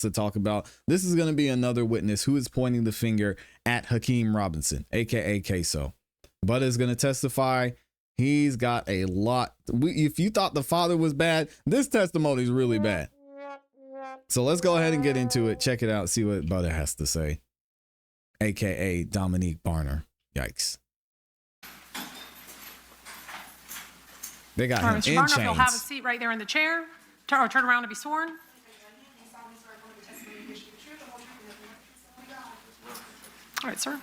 to talk about. This is going to be another witness who is pointing the finger at Hakeem Robinson, aka Ksoo. Butta is going to testify. He's got a lot. If you thought the father was bad, this testimony is really bad. So let's go ahead and get into it. Check it out. See what Butta has to say, aka Dominique Barner. Yikes. They got him in Mr. Barner, if you'll have a chains. seat right there in the chair, or turn around to be sworn. All right, sir.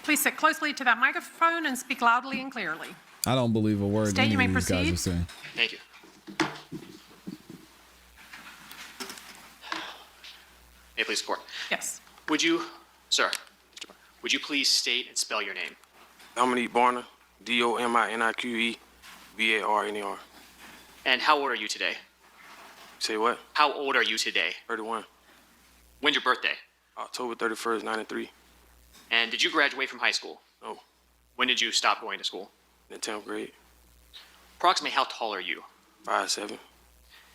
Please sit closely to that microphone and speak loudly and clearly. I don't believe a word State, you any may of these guys proceed. are saying. Thank you. May it please the court. Yes. Would you, sir, Mr. Barner, would you please state and spell your name? Dominique Barner, DominiqueBarner. And how old are you today? Say what? How old are you today? 31. When's your birthday? October 31st, 93. And did you graduate from high school? No, When did you stop going to school? in the 10th grade. Approximately how tall are you? 5'7". Do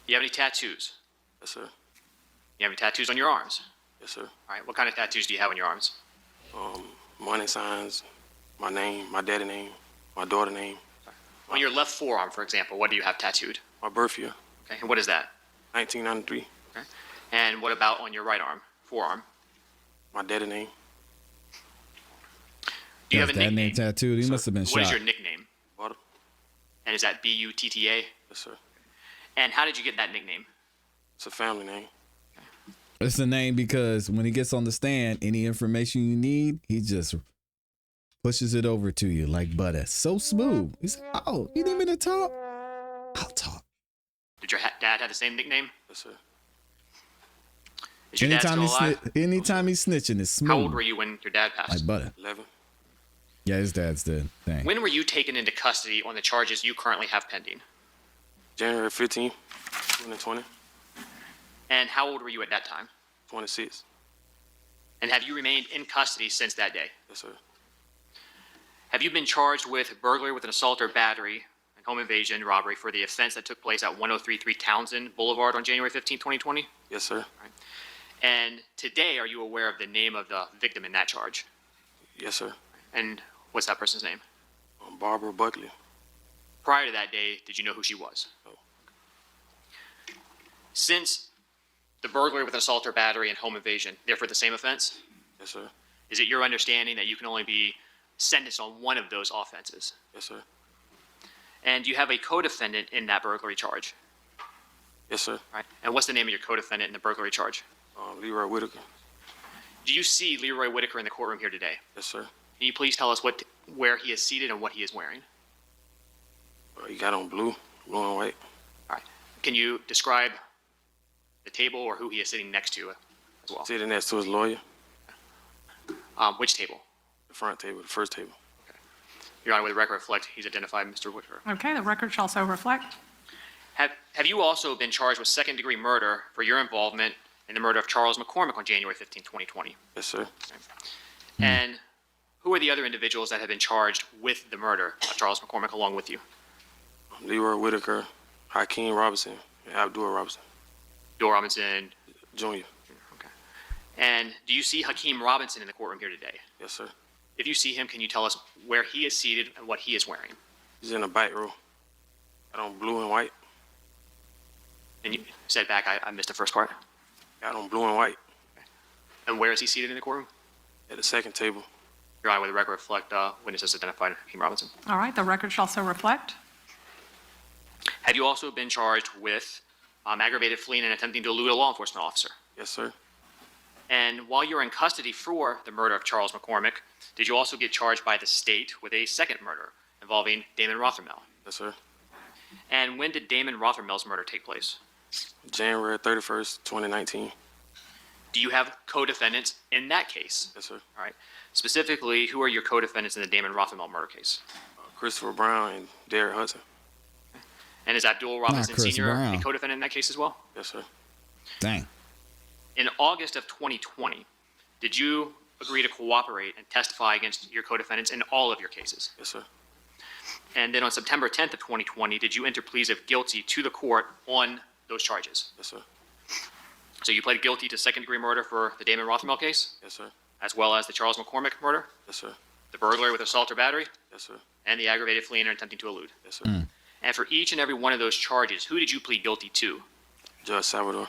you have any tattoos? Yes, sir. You have any tattoos on your arms? Yes, sir. All right, what kind of tattoos do you have on your arms? Money signs, my name, my daddy name, my daughter name, On your left forearm, for example, what do you have tattooed? my birth year, Okay, and what is that? 1993, Okay. And what about on your right arm, forearm? my daddy name, Do you have a That's that nickname? name tattooed. He must have been What shot. is your nickname? Butter. And is that B-U-T-T-A? Yes, sir. And how did you get that nickname? It's a family name. It's a name because when he gets on the stand, any information you need, he just pushes it over to you like butter. So smooth. He's like, oh, you need me to talk? I'll talk. Did your dad have the same nickname? Yes, sir. Is your dad still alive? Anytime he's snitching, it's smooth. How old were you when your dad passed? Like butter. 11. Yeah, his dad's dead. Dang. When were you taken into custody on the charges you currently have pending? January 15th, 2020, And how old were you at that time? 26. And have you remained in custody since that day? Yes, sir. Have you been charged with burglary with an assault or battery and home invasion robbery for the offense that took place at 1033 Townsend Boulevard on January 15, 2020? Yes, sir. And today, are you aware of the name of the victim in that charge? Yes, sir. And what's that person's name? Barbara Buckley. Prior to that day, did you know who she was? No. Since the burglary with an assault or battery and home invasion, they're for the same offense, Yes, sir. is it your understanding that you can only be sentenced on one of those offenses? Yes, sir. And you have a co-defendant in that burglary charge, Yes, sir. right? And what's the name of your co-defendant in the burglary charge? Leroy Whitaker. Do you see Leroy Whitaker in the courtroom here today? Yes, sir. Can you please tell us where he is seated and what he is wearing? He got on blue and white. All right. Can you describe the table or who he is sitting next to as well? Sitting next to his lawyer. Which table? The front table, the first table. Your Honor, with the record reflect, he's identified Mr. Whitaker. Okay, the record shall so reflect. Have you also been charged with second-degree murder for your involvement in the murder of Charles McCormick on January 15, 2020? Yes, sir. And who are the other individuals that have been charged with the murder of Charles McCormick along with you? Leroy Whitaker, Hakeem Robinson, and Abdul Robinson, Bill Robinson. Jr. Okay. And do you see Hakeem Robinson in the courtroom here today? Yes, sir. If you see him, can you tell us where he is seated and what he is wearing? He's in the back row. Got on blue and white. And you said back, I missed the first part. Got on blue and white And where is he seated in the courtroom? at the second table. Your Honor, with the record reflect, witnesses identified Hakeem Robinson. All right, the record shall so reflect. Have you also been charged with aggravated fleeing and attempting to elude a law enforcement officer? Yes, sir. And while you were in custody for the murder of Charles McCormick, did you also get charged by the state with a second murder involving Damon Rothermel? Yes, sir. And when did Damon Rothermel's murder take place? January 31st, 2019. Do you have co-defendants in that case? Yes, sir. All right. Specifically, who are your co-defendants in the Damon Rothermel murder case? Christopher Brown and Derek Hudson. And is Abdul Robinson Chris Sr. Brown. a co-defendant in that case as well? Yes, sir. Dang. In August of 2020, did you agree to cooperate and testify against your co-defendants in all of your cases? Yes, sir. And then on September 10th of 2020, did you enter pleas of guilty to the court on those charges? Yes, sir. So you pled guilty to second-degree murder for the Damon Rothermel case, Yes, sir. as well as the Charles McCormick murder, Yes, sir. the burglary with assault or battery, Yes, sir. and the aggravated fleeing or attempting to elude. Yes, sir. And for each and every one of those charges, who did you plead guilty to? Judge Salvador.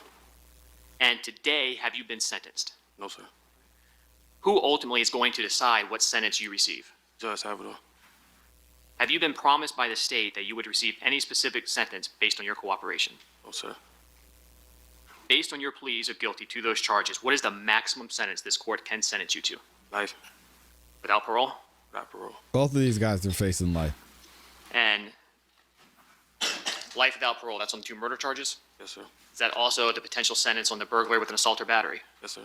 And today, have you been sentenced? No, sir. Who ultimately is going to decide what sentence you receive? Judge Salvador. Have you been promised by the state that you would receive any specific sentence based on your cooperation? No, sir. Based on your pleas of guilty to those charges, what is the maximum sentence this court can sentence you to? Life. Without parole? Without parole. Both of these guys are facing life. And life without parole, that's on the 2 murder charges? Yes, sir. Is that also the potential sentence on the burglary with an assault or battery? Yes, sir.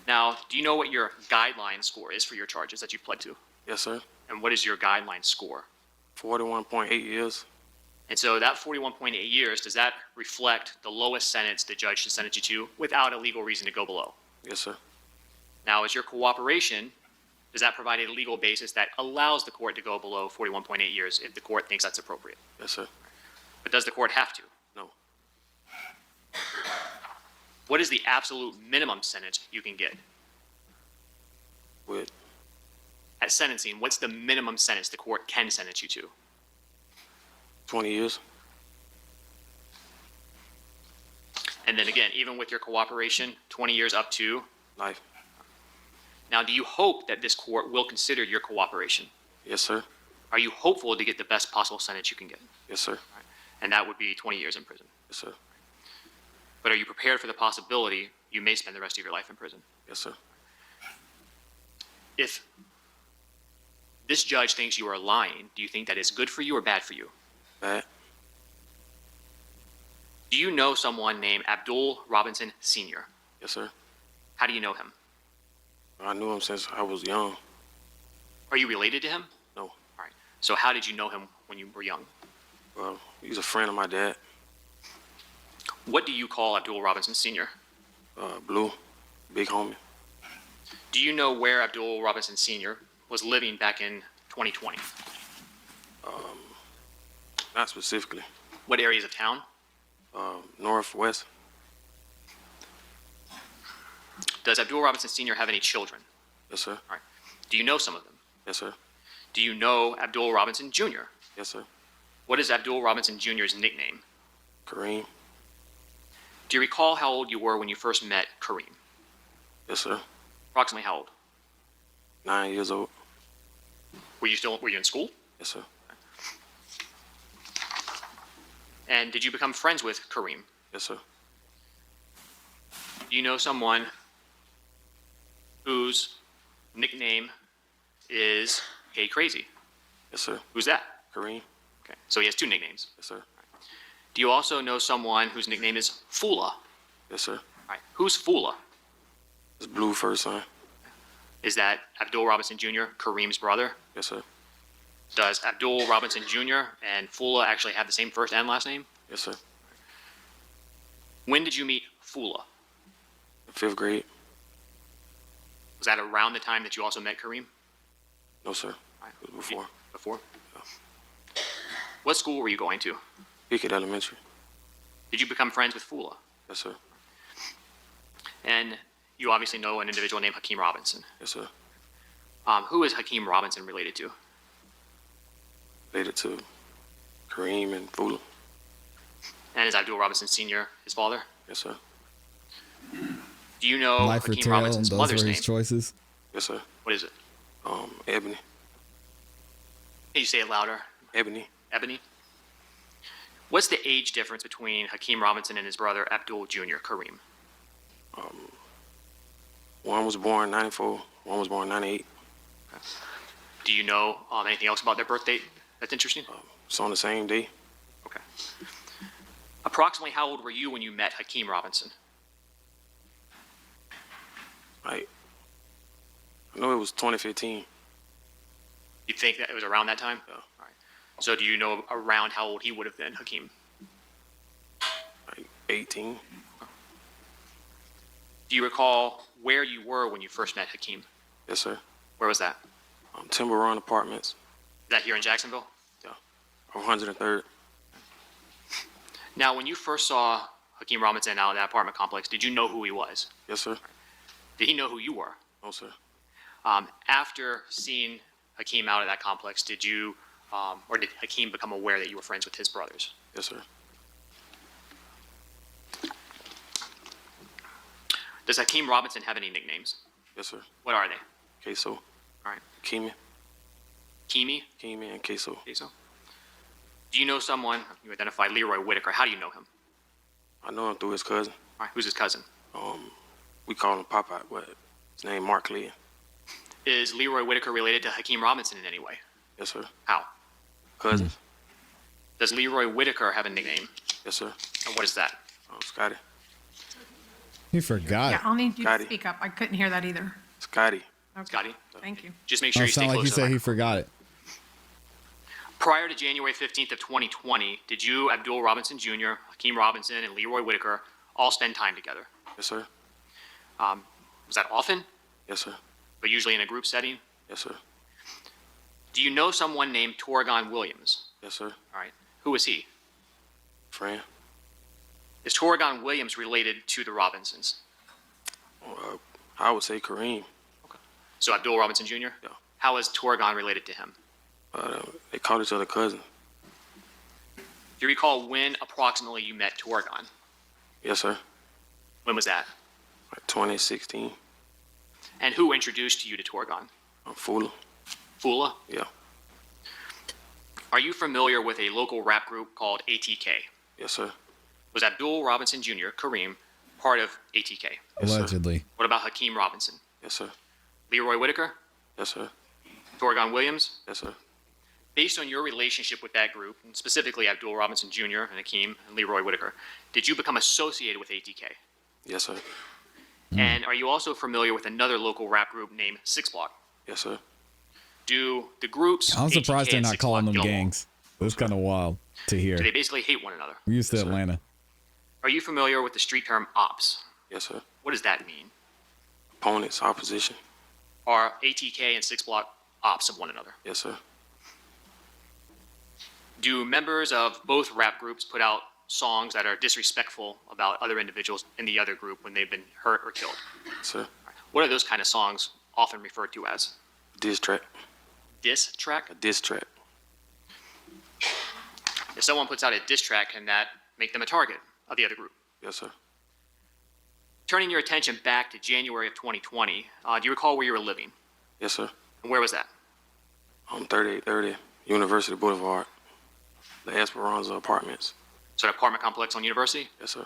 Now, do you know what your guideline score is for your charges that you pled to? Yes, sir. And what is your guideline score? 41.8 years. And so that 41.8 years, does that reflect the lowest sentence the judge should sentence you to without a legal reason to go below? Yes, sir. Now, is your cooperation, does that provide a legal basis that allows the court to go below 41.8 years if the court thinks that's appropriate? Yes, sir. But does the court have to? No. What is the absolute minimum sentence you can get? With At sentencing, what's the minimum sentence the court can sentence you to? 20 years. And then again, even with your cooperation, 20 years up to. Life. Now, do you hope that this court will consider your cooperation? Yes, sir. Are you hopeful to get the best possible sentence you can get? Yes, sir. And that would be 20 years in prison. Yes, sir. But are you prepared for the possibility you may spend the rest of your life in prison? Yes, sir. If this judge thinks you are lying, do you think that is good for you or bad for you? Bad. Do you know someone named Abdul Robinson Sr.? Yes, sir. How do you know him? I knew him since I was young. Are you related to him? No. All right. So how did you know him when you were young? Well, he's a friend of my dad. What do you call Abdul Robinson Sr.? Blue. Big homie. Do you know where Abdul Robinson Sr. was living back in 2020? Not specifically. What areas of town? Northwest. Does Abdul Robinson Sr. have any children? Yes, sir. All right. Do you know some of them? Yes, sir. Do you know Abdul Robinson Jr.? Yes, sir. What is Abdul Robinson Jr.'s nickname? Kareem. Do you recall how old you were when you first met Kareem? Yes, sir. Approximately how old? 9 years old. Were you in school? Yes, sir. And did you become friends with Kareem? Yes, sir. Do you know someone whose nickname is Hey Crazy? Yes, sir. Who's that? Kareem. Okay, so he has 2 nicknames. Yes, sir. Do you also know someone whose nickname is Fula? Yes, sir. All right, who's Fula? It's Blue first son. Is that Abdul Robinson Jr., Kareem's brother? Yes, sir. Does Abdul Robinson Jr. and Fula actually have the same first and last name? Yes, sir. When did you meet Fula? In 5th grade. Was that around the time that you also met Kareem? No, sir. All right. It was before. Before? What school were you going to? Pickett Elementary. Did you become friends with Fula? Yes, sir. And you obviously know an individual named Hakeem Robinson. Yes, sir. Who is Hakeem Robinson related to? Related to Kareem and Fula. And is Abdul Robinson Sr. his father? Yes, sir. Do you know Life or Hakeem tail, Robinson's those mother's were name? his choices. Yes, sir. What is it? Ebony. Can you say it louder? Ebony. Ebony? What's the age difference between Hakeem Robinson and his brother Abdul Jr., Kareem? One was born 94. One was born 98. Do you know anything else about their birth date that's interesting? It's on the same day. Okay. Approximately how old were you when you met Hakeem Robinson? Like, I know it was 2015. You think that it was around that time? Yeah. All right. So do you know around how old he would have been, Hakeem? Like 18. Do you recall where you were when you first met Hakeem? Yes, sir. Where was that? Timber Run Apartments. Is that here in Jacksonville? Yeah. 103rd. Now, when you first saw Hakeem Robinson out of that apartment complex, did you know who he was? Yes, sir. Did he know who you were? No, sir. After seeing Hakeem out of that complex, did you, or did Hakeem become aware that you were friends with his brothers? Yes, sir. Does Hakeem Robinson have any nicknames? Yes, sir. What are they? Ksoo, All right. Kimi, Kimi? and Ksoo. Okay, so. Do you know someone, you identified Leroy Whitaker, how do you know him? I know him through his cousin. All right, who's his cousin? We call him Popeye, but his name Mark Lee. Is Leroy Whitaker related to Hakeem Robinson in any way? Yes, sir. How? Cousins. Does Leroy Whitaker have a nickname? Yes, sir. And what is that? Scotty. He forgot. Yeah, I'll need you to Scotty. speak up. I couldn't hear that either. Scotty. Okay. Scotty? Thank you. Just make sure you stay Sound like close he to the said he microphone. forgot it. Prior to January 15th of 2020, did you, Abdul Robinson Jr., Hakeem Robinson, and Leroy Whitaker all spend time together? Yes, sir. Was that often, Yes, sir. but usually in a group setting? Yes, sir. Do you know someone named Torgon Williams? Yes, sir. All right. Who is he? Friend. Is Torgon Williams related to the Robinsons? I would say Kareem. So Abdul Robinson Jr.? Yeah. How is Torgon related to him? They called each other cousins. Do you recall when approximately you met Torgon? Yes, sir. When was that? Like 2016. And who introduced you to Torgon? Fula. Fula? Yeah. Are you familiar with a local rap group called ATK? Yes, sir. Was Abdul Robinson Jr., Kareem, part of ATK? Yes, sir. Allegedly. What about Hakeem Robinson? Yes, sir. Leroy Whitaker? Yes, sir. Torgon Williams? Yes, sir. Based on your relationship with that group, and specifically Abdul Robinson Jr. and Hakeem and Leroy Whitaker, did you become associated with ATK? Yes, sir. And are you also familiar with another local rap group named Six Block? Yes, sir. Do the groups I'm surprised ATK they're and not Six calling Block them get along? gangs. It's kind of wild to hear. Do they basically hate one another? We used to Yes, sir. Atlanta. Are you familiar with the street term ops? Yes, sir. What does that mean? Opponents, opposition. Are ATK and Six Block ops of one another? Yes, sir. Do members of both rap groups put out songs that are disrespectful about other individuals in the other group when they've been hurt or killed? Yes, sir. What are those kind of songs often referred to as? Diss track. Diss track? A diss track. If someone puts out a diss track, can that make them a target of the other group? Yes, sir. Turning your attention back to January of 2020, do you recall where you were living? Yes, sir. And where was that? 3830 University Boulevard. The Esperanza Apartments. So an apartment complex on University? Yes, sir.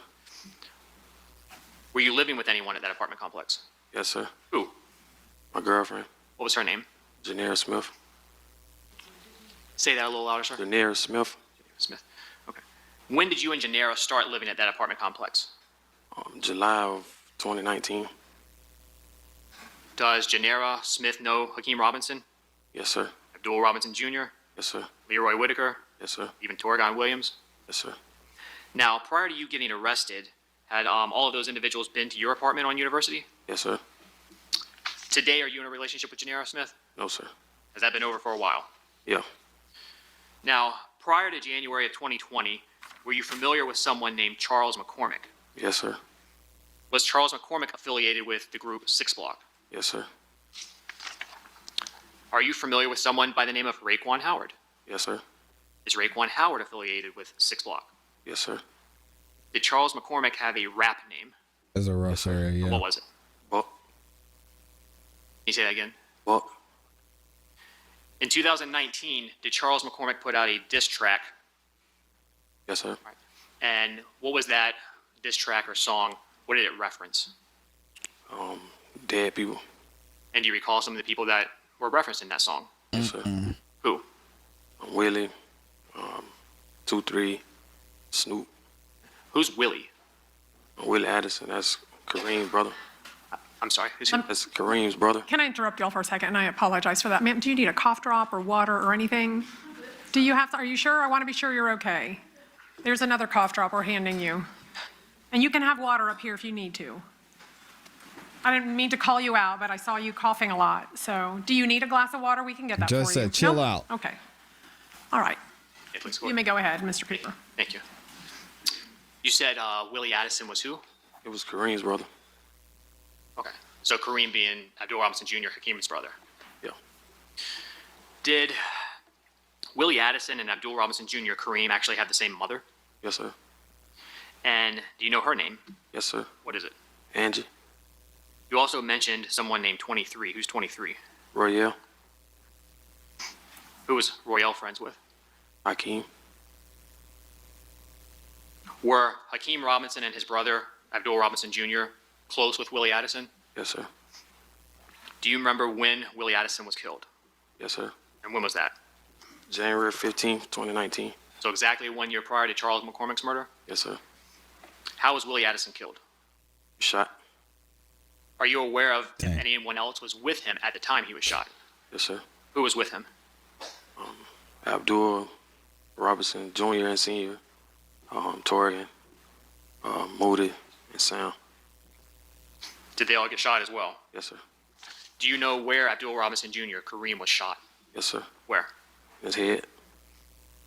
Were you living with anyone at that apartment complex? Yes, sir. Who? My girlfriend, What was her name? Janera Smith. Say that a little louder, sir. Janera Smith. Smith. Okay. When did you and Gennaro start living at that apartment complex? July of 2019. Does Gennaro Smith know Hakeem Robinson, Yes, sir. Abdul Robinson Jr., Yes, sir. Leroy Whitaker, Yes, sir. even Torgon Williams? Yes, sir. Now, prior to you getting arrested, had all of those individuals been to your apartment on University? Yes, sir. Today, are you in a relationship with Gennaro Smith? No, sir. Has that been over for a while? Yeah. Now, prior to January of 2020, were you familiar with someone named Charles McCormick? Yes, sir. Was Charles McCormick affiliated with the group Six Block? Yes, sir. Are you familiar with someone by the name of Raekwon Howard? Yes, sir. Is Raekwon Howard affiliated with Six Block? Yes, sir. Did Charles McCormick have a rap name? As a wrestler, yeah. What was it? Buck. Can you say that again? Buck. In 2019, did Charles McCormick put out a diss track? Yes, sir. And what was that diss track or song? What did it reference? Dead people. And do you recall some of the people that were referenced in that song? Yes, sir. Who? Willie. 2-3. Snoop. Who's Willie? Willie Addison. That's Kareem's brother. I'm sorry. Who's he? That's Kareem's brother. Can I interrupt y'all for a second? And I apologize for that. Ma'am, do you need a cough drop or water or anything? Do you have to, are you sure? I want to be sure you're okay. There's another cough drop we're handing you. And you can have water up here if you need to. I didn't mean to call you out, but I saw you coughing a lot. So do you need a glass of water? We can get that Just for you. said, chill No? out. Okay. All right. Yeah, please go You ahead. may go ahead, Mr. Peeper. Thank you. You said Willie Addison was who? It was Kareem's brother. Okay. So Kareem being Abdul Robinson Jr., Hakeem's brother. Yeah. Did Willie Addison and Abdul Robinson Jr., Kareem, actually have the same mother? Yes, sir. And do you know her name? Yes, sir. What is it? Angie. You also mentioned someone named 23. Who's 23? Royale. Who was Royale friends with? Hakeem. Were Hakeem Robinson and his brother, Abdul Robinson Jr., close with Willie Addison? Yes, sir. Do you remember when Willie Addison was killed? Yes, sir. And when was that? January 15th, 2019. So exactly 1 year prior to Charles McCormick's murder? Yes, sir. How was Willie Addison killed? Shot. Are you aware of if Dang. anyone else was with him at the time he was shot? Yes, sir. Who was with him? Abdul Robinson Jr. and Sr., Torian, Moody, and Sam. Did they all get shot as well? Yes, sir. Do you know where Abdul Robinson Jr., Kareem, was shot? Yes, sir. Where? His head.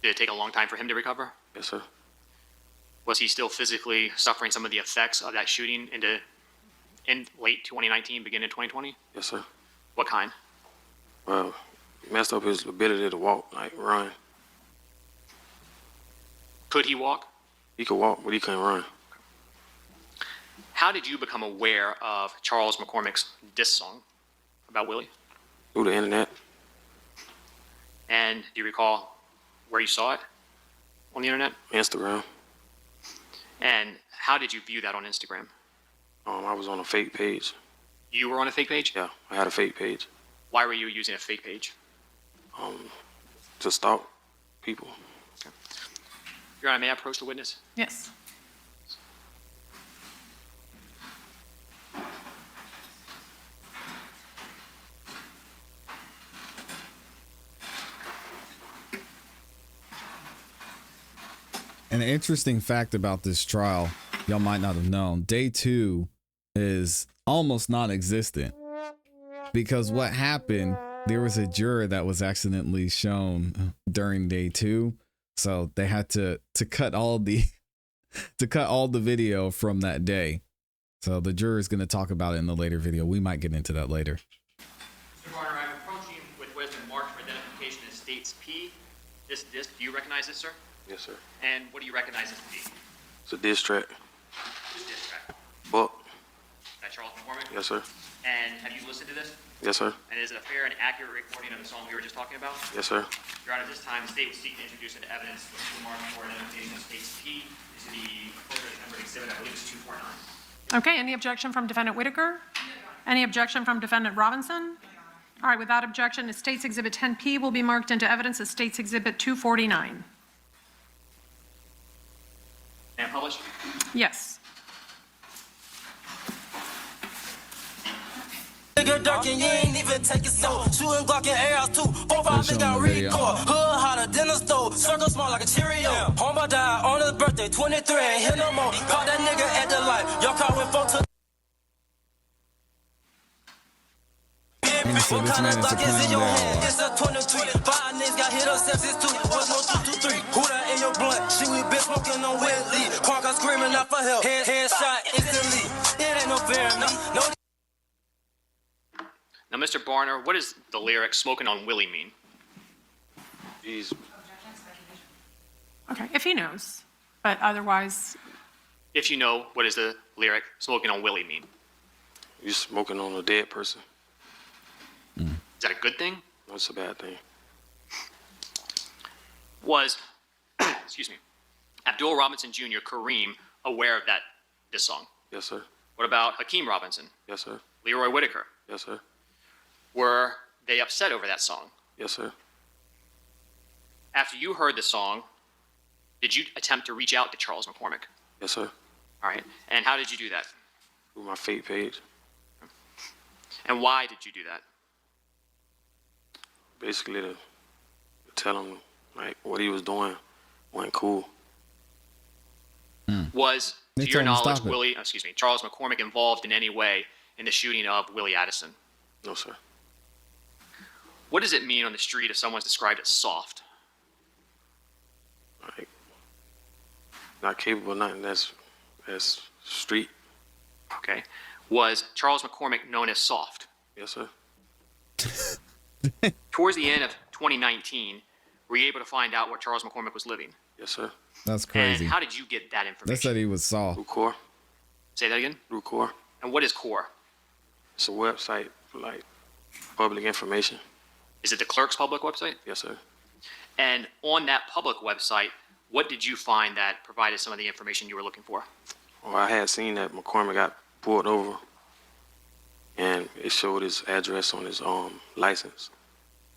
Did it take a long time for him to recover? Yes, sir. Was he still physically suffering some of the effects of that shooting in late 2019, beginning of 2020? Yes, sir. What kind? Well, messed up his ability to walk, like run. Could he walk? He could walk, but he couldn't run. How did you become aware of Charles McCormick's diss song about Willie? Through the internet. And do you recall where you saw it on the internet? Instagram. And how did you view that on Instagram? I was on a fake page. You were on a fake page? Yeah, I had a fake page. Why were you using a fake page? To stalk people. Your Honor, may I approach the witness? Yes. An interesting fact about this trial, y'all might not have known, day 2 is almost non-existent because what happened, there was a juror that was accidentally shown during day 2. So they had to cut all the video from that day. So the juror is going to talk about it in the later video. We might get into that later. Mr. Barner, I'm approaching with what has been marked for identification as States P. This disc, do you recognize this, sir? Yes, sir. And what do you recognize this to be? It's a diss track. Who's this track? Buck. That Charles McCormick? Yes, sir. And have you listened to this? Yes, sir. And is it a fair and accurate recording of the song we were just talking about? Yes, sir. Your Honor, at this time, the state was seeking to introduce into evidence the marked for identification of States P. This is the closure number exhibit, I believe it's 249. Okay, any objection from Defendant Whitaker? Any objection from Defendant Robinson? All right, without objection, State's Exhibit 10P will be marked into evidence as State's Exhibit 249. And published? Yes. Nigga dark and you ain't even take it so. Shooting Glock in air too. 4-5 show nigga them the video. record. Hood hotter than a stove. Circle small like a Cheerio. Homeboy died on his birthday, 23. Ain't here no more. Caught that nigga at the light. Your car went 4 to. So this man is a clown now. It's a 23. 5 niggas got hit up sepsis too. Was no 223. Who that in your blunt? She we been smoking on Whitley. Parker screaming out for help. Headshot instantly. It ain't no fair me. No. Now, Mr. Barner, what does the lyric "smoking on Willie" mean? He's Okay, if he knows, but otherwise, If you know, what does the lyric "smoking on Willie" mean? smoking on a dead person. Is that a good thing? No, it's a bad thing. Was, excuse me, Abdul Robinson Jr., Kareem, aware of this song? Yes, sir. What about Hakeem Robinson, Yes, sir. Leroy Whitaker? Yes, sir. Were they upset over that song? Yes, sir. After you heard the song, did you attempt to reach out to Charles McCormick? Yes, sir. All right. And how did you do that? Through my fake page. And why did you do that? Basically to tell him like what he was doing wasn't cool. Was, They to your told him to knowledge, stop it. Charles McCormick involved in any way in the shooting of Willie Addison? No, sir. What does it mean on the street if someone's described as soft? Like Not capable, nothing. That's street. Okay. Was Charles McCormick known as Soft? Yes, sir. Towards the end of 2019, were you able to find out where Charles McCormick was living? Yes, sir. That's crazy. And how did you get that They information? said he was soft. Through Core. Say that again? Through Core. And what is CORE? It's a website for like public information. Is it the clerk's public website? Yes, sir. And on that public website, what did you find that provided some of the information you were looking for? Well, I had seen that McCormick got pulled over, and it showed his address on his license.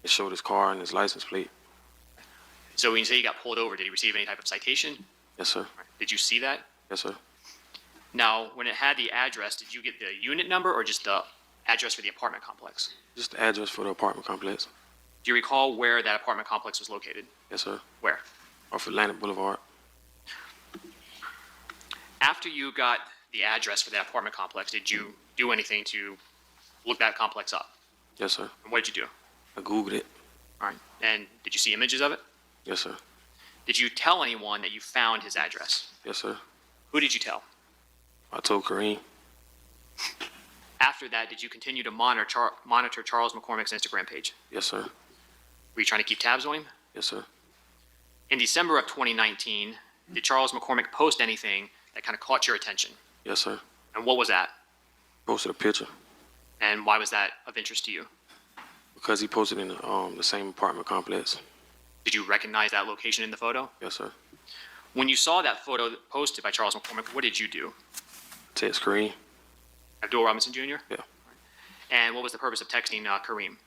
It showed his car and his license plate. So when you say he got pulled over, did he receive any type of citation? Yes, sir. Did you see that? Yes, sir. Now, when it had the address, did you get the unit number or just the address for the apartment complex? Just the address for the apartment complex. Do you recall where that apartment complex was located? Yes, sir. Where? Off Atlantic Boulevard. After you got the address for that apartment complex, did you do anything to look that complex up? Yes, sir. And what did you do? I Googled it. All right. And did you see images of it? Yes, sir. Did you tell anyone that you found his address? Yes, sir. Who did you tell? I told Kareem. After that, did you continue to monitor Charles McCormick's Instagram page? Yes, sir. Were you trying to keep tabs on him? Yes, sir. In December of 2019, did Charles McCormick post anything that kind of caught your attention? Yes, sir. And what was that? Posted a picture And why was that of interest to you? because he posted in the same apartment complex. Did you recognize that location in the photo? Yes, sir. When you saw that photo posted by Charles McCormick, what did you do? Text Kareem. Abdul Robinson Jr.? Yeah. And what was the purpose of texting Kareem?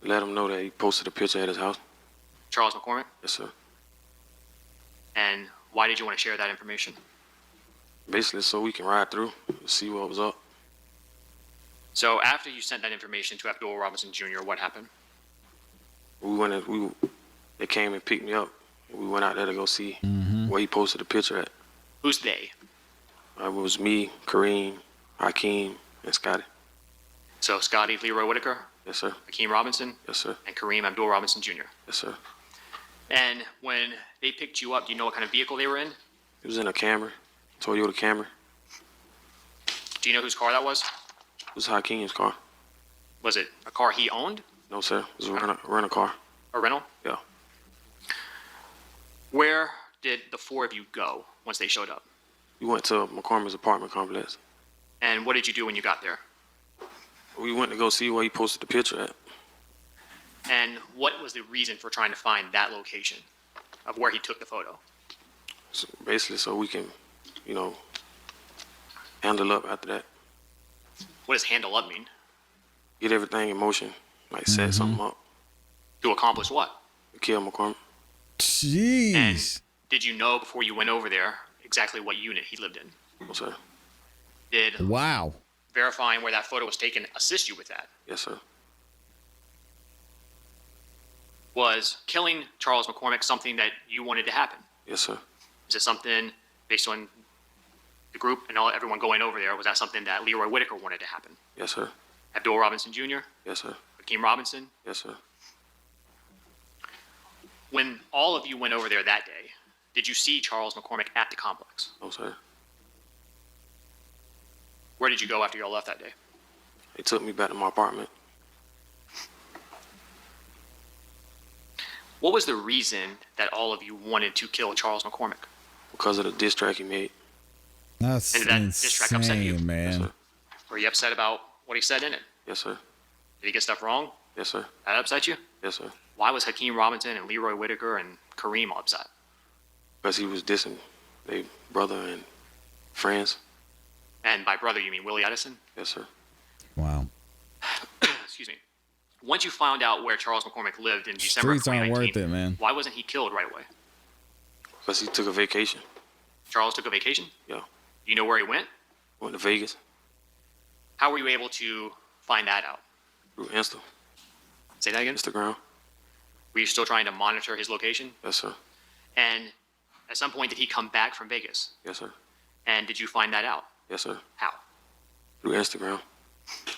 Let him know that he posted a picture at his house. Charles McCormick? Yes, sir. And why did you want to share that information? Basically, so we can ride through, see what was up. So after you sent that information to Abdul Robinson Jr., what happened? They came and picked me up. We went out there to go see where he posted the picture at. Who's they? It was me, Kareem, Hakeem, and Scotty. So Scotty Leroy Whitaker, Yes, sir. Hakeem Robinson, Yes, sir. and Kareem Abdul Robinson Jr. Yes, sir. And when they picked you up, do you know what kind of vehicle they were in? He was in a Camry, Toyota Camry. Do you know whose car that was? It was Hakeem's car. Was it a car he owned? No, sir. It was a rental car. A rental? Yeah. Where did the four of you go once they showed up? We went to McCormick's apartment complex. And what did you do when you got there? We went to go see where he posted the picture at. And what was the reason for trying to find that location of where he took the photo? So basically, so we can, handle up after that. What does handle up mean? Get everything in motion, like set something up. To accomplish what? Kill McCormick. Jeez. And did you know before you went over there exactly what unit he lived in? No, sir. Did Wow. verifying where that photo was taken assist you with that? Yes, sir. Was killing Charles McCormick something that you wanted to happen? Yes, sir. Is it something based on the group and everyone going over there? Was that something that Leroy Whitaker wanted to happen? Yes, sir. Abdul Robinson Jr., Yes, sir. Hakeem Robinson? Yes, sir. When all of you went over there that day, did you see Charles McCormick at the complex? No, sir. Where did you go after you all left that day? They took me back to my apartment. What was the reason that all of you wanted to kill Charles McCormick? Because of the diss track he made. That's And did that diss track upset you? insane, Yes, man. sir. Were you upset about what he said in it? Yes, sir. Did he get stuff wrong? Yes, sir. That upset you? Yes, sir. Why was Hakeem Robinson and Leroy Whitaker and Kareem all upset? Because he was dissing their brother and friends. And by brother, you mean Willie Edison? Yes, sir. Wow. Excuse me. Once you found out where Charles McCormick lived in December Streets of aren't 2019, worth it, man. why wasn't he killed right away? Because he took a vacation. Charles took a vacation? Yeah. Do you know where he went? Went to Vegas How were you able to find that out? through Say that again? Instagram. Were you still trying to monitor his location? Yes, sir. And at some point, did he come back from Vegas? Yes, sir. And did you find that out? Yes, sir. How? Through Instagram.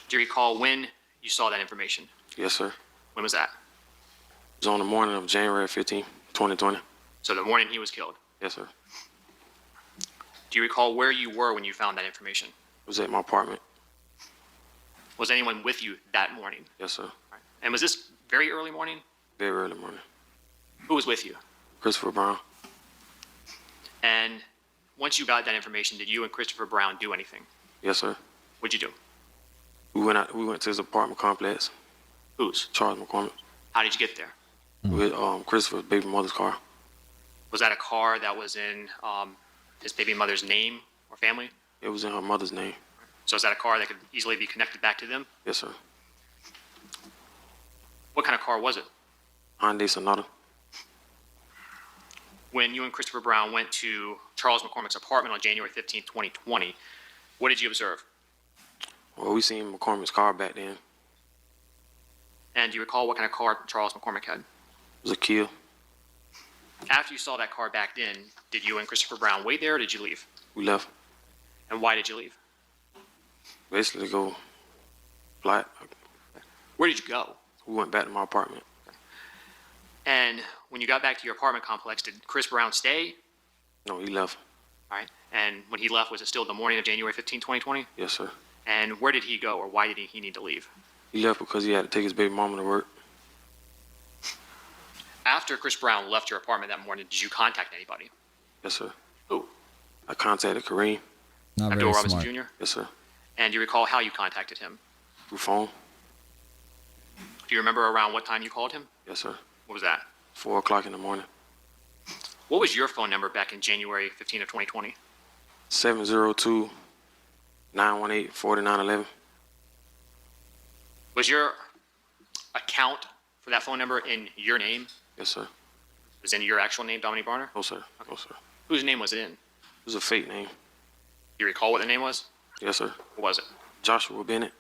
Do you recall when you saw that information? Yes, sir. When was that? It was on the morning of January 15, 2020. So the morning he was killed. Yes, sir. Do you recall where you were when you found that information? It was at my apartment. Was anyone with you that morning? Yes, sir. And was this very early morning? Very early morning. Who was with you? Christopher Brown. And once you got that information, did you and Christopher Brown do anything? Yes, sir. What'd you do? We went to his apartment complex. Whose? Charles McCormick. How did you get there? With Christopher's baby mother's car. Was that a car that was in his baby mother's name or family? It was in her mother's name. So is that a car that could easily be connected back to them? Yes, sir. What kind of car was it? Hyundai Sonata. When you and Christopher Brown went to Charles McCormick's apartment on January 15, 2020, what did you observe? Well, we seen McCormick's car back then. It And do you recall what kind of car Charles McCormick had? was a Kia. After you saw that car back in, did you and Christopher Brown wait there or did you leave? We left. And why did you leave? Basically to go flat. Where did you go? We went back to my apartment. And when you got back to your apartment complex, did Chris Brown stay? No, he left. All right. And when he left, was it still the morning of January 15, 2020? Yes, sir. And where did he go or why did he need to leave? He left because he had to take his baby mama to work. After Chris Brown left your apartment that morning, did you contact anybody? Yes, sir. Who? I contacted Kareem. Not Abdul very Robinson smart. Jr.? Yes, sir. And do you recall how you contacted him? Through phone. Do you remember around what time you called him? Yes, sir. What was that? 4 o'clock in the morning. What was your phone number back in January 15 of 2020? 702-918-4911. Was your account for that phone number in your name? Yes, sir. Was in your actual name, Dominique Barner? No, sir. No, sir. Whose name was it in? It was a fake name. Do you recall what the name was? Yes, sir. What was it? Joshua Bennett.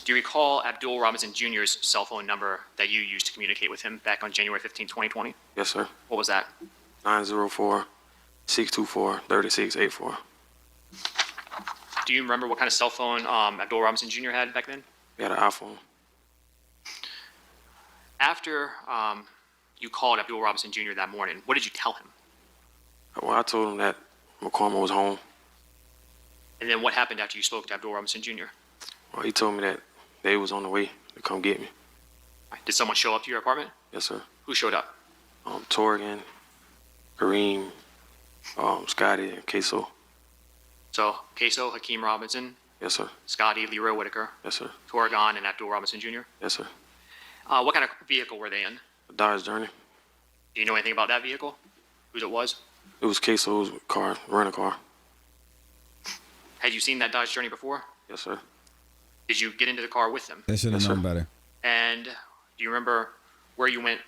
Do you recall Abdul Robinson Jr.'s cell phone number that you used to communicate with him back on January 15, 2020? Yes, sir. What was that? 904-624-3684. Do you remember what kind of cell phone Abdul Robinson Jr. had back then? He had an iPhone. After you called Abdul Robinson Jr. that morning, what did you tell him? Well, I told him that McCormick was home. And then what happened after you spoke to Abdul Robinson Jr.? Well, he told me that they was on the way to come get me. Did someone show up to your apartment? Yes, sir. Who showed up? Torgan, Kareem, Scotty, and Ksoo. So, Ksoo, Hakeem Robinson, Yes, sir. Scotty, Leroy Whitaker, Yes, sir. Torgon, and Abdul Robinson Jr. Yes, sir. What kind of vehicle were they in? A Dodge Journey. Do you know anything about that vehicle? Whose it was? It was Ksoo's car, rental car. Had you seen that Dodge Journey before? Yes, sir. Did you get into the car with them? They should have Yes, known sir. better. And do you remember where you went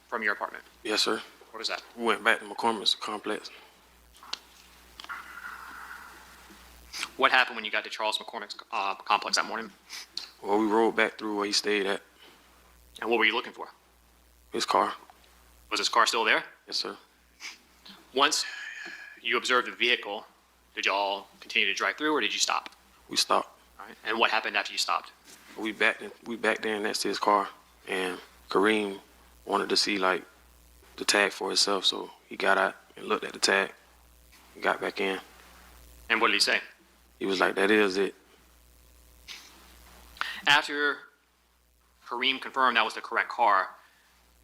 from your apartment? Yes, sir. What was that? We went back to McCormick's complex. What happened when you got to Charles McCormick's complex that morning? Well, we rode back through where he stayed at. And what were you looking for? His car. Was his car still there? Yes, sir. Once you observed the vehicle, did y'all continue to drive through or did you stop? We stopped. All right. And what happened after you stopped? We back there next to his car, and Kareem wanted to see like the tag for himself, so he got out and looked at the tag, and got back in. And what did he say? He was like, "That is it." After Kareem confirmed that was the correct car,